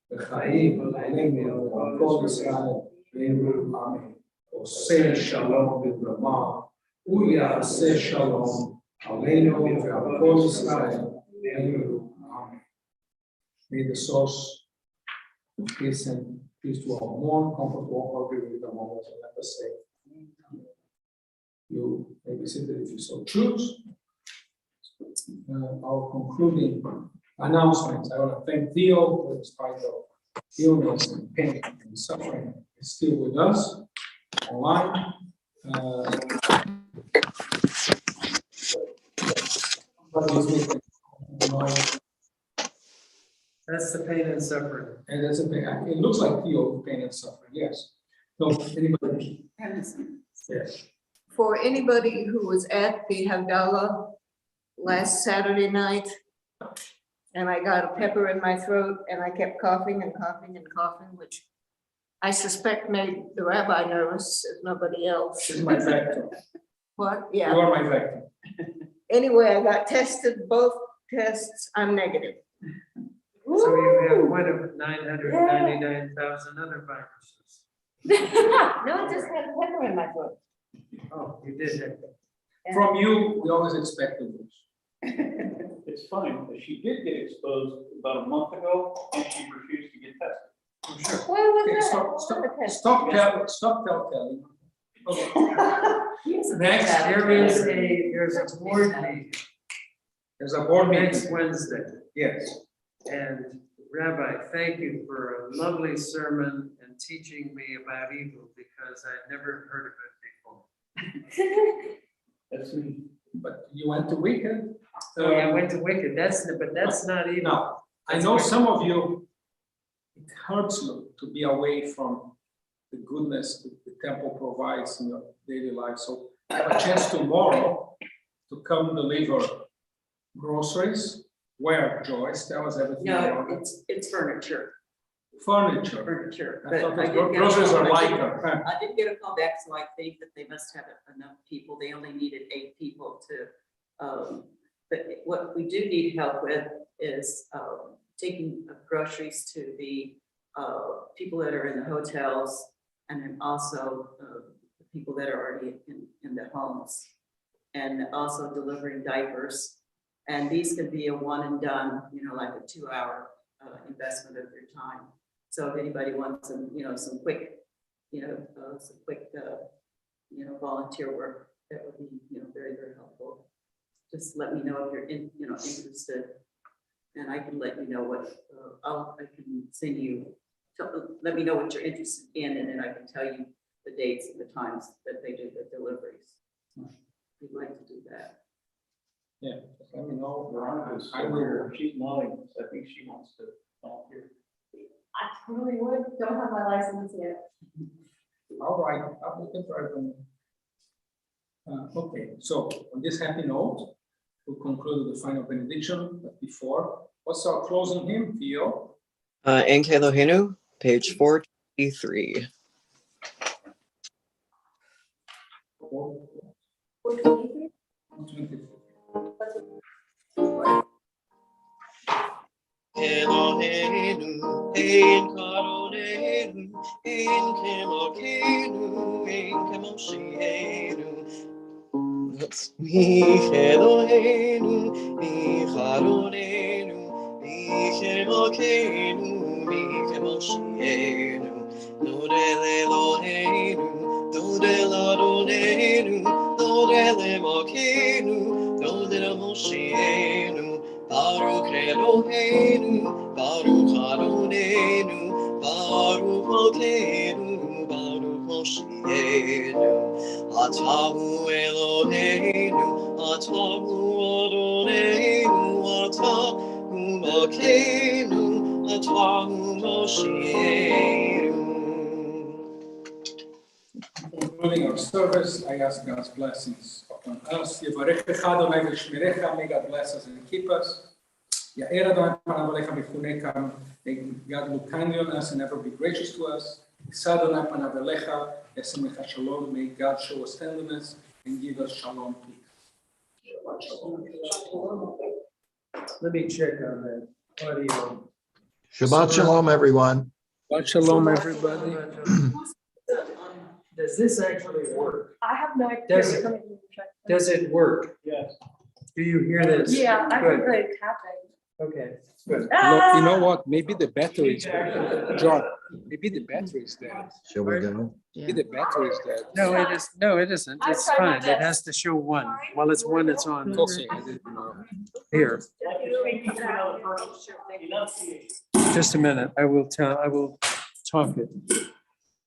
v'chaim v'le'lemel v'kol Yisrael ve'imru amen. Oseh shalom v'brama u'ya'aseh shalom Aleinu ve'al kol Yisrael ve'imru amen. May the source of peace and peace to all mourn, comfort to all who agree with the moments and let us say. You may be seated if you so choose. Our concluding announcements. I want to thank Theo, who in spite of illness and pain and suffering is still with us online. That's the pain and suffering. And that's a pain. It looks like Theo, pain and suffering, yes. So anybody? Yes. For anybody who was at the Havdalah last Saturday night, and I got a pepper in my throat, and I kept coughing and coughing and coughing, which I suspect made the rabbi nervous, if nobody else. This is my vector. What? You Yeah. are my vector. Anyway, I got tested, both tests, I'm negative. So you have one of 999,000 other viruses. No, I just had a pepper in my throat. Oh, you did have that. From you, we always expect the worst. It's funny, because she did get exposed about a month ago, and she refused to get tested. I'm sure. What was Okay, that? stop telling. Okay. Next, There's a board meeting there's a board next meeting. Wednesday. Yes. And Rabbi, thank you for a lovely sermon and teaching me about evil because I'd never heard of it before. That's me. But you went to Wicked. So I went to Wicked, but that's not evil. No, I know some of you, it hurts you to be away from the goodness that the temple provides in your daily life. So I have a chance tomorrow to come deliver groceries Where, Joyce? Tell us everything No, about it. it's furniture, Furniture. furniture. I But thought I it didn't was get a groceries call are back. lighter. I didn't get a call back, so I think that they must have enough people. They only needed 8 people to, but what we do need help with is taking groceries to the people that are in the hotels, and then also the people that are already in the homes, and also delivering diapers. And these could be a one and done, like a 2-hour investment of your time. So if anybody wants some, some quick, volunteer work, that would be, very, very helpful. Just let me know if you're interested, and I can let you know what, I can send you, let me know what you're interested in, and then I can tell you the dates and the times that they do the deliveries. If you'd like to do that. Yeah, just let me know. Veronica's I will. she's nodding. I think she wants to volunteer. I totally would, don't have my license yet. All right, we can try them. Okay, so on this happy note, we'll conclude with the final benediction. But before, what's our closing hymn, Theo? Enke Eloheinu, page 423. Eloheinu, ein karonenu, ein kemokenu, ein kemoshienu. Eloheinu, ein karonenu, ein kemokenu, ein kemoshienu. Nodel Eloheinu, nodel Adonenu, nodel Emokenu, nodel Moshienu. Baruch Eloheinu, Baruch Adonenu, Baruch Malkeinu, Baruch Moshienu. Atahu Eloheinu, Atahu Adonenu, Atahu Malkeinu, Atahu Moshienu. Concluding our service, I ask God's blessings upon us. Yevarechecha Adonai v'shmerecha. May God bless us and keep us. Ya'er Adonai panav alecha v'chunekam. May God look kindly on us and ever be gracious to us. Yisa Adonai panav alecha v'yasemecha shalom. May God show us tenderness and give us shalom peace. Let me check on that audio. Shabbat shalom, everyone. Shabbat shalom, everybody. Does this actually work? I have no idea. Does it? Does it work? Yes. Do you hear this? Yeah, I heard Good. the tapping. Okay, good. You know what? Maybe the battery is dead. John, maybe the battery is dead. Shall we go? Maybe the battery is dead. No, it is, no, it isn't. It's I tried my fine. It best. has to show 1. While it's 1, it's on. Okay, I didn't know. Here, just a minute. I will talk it.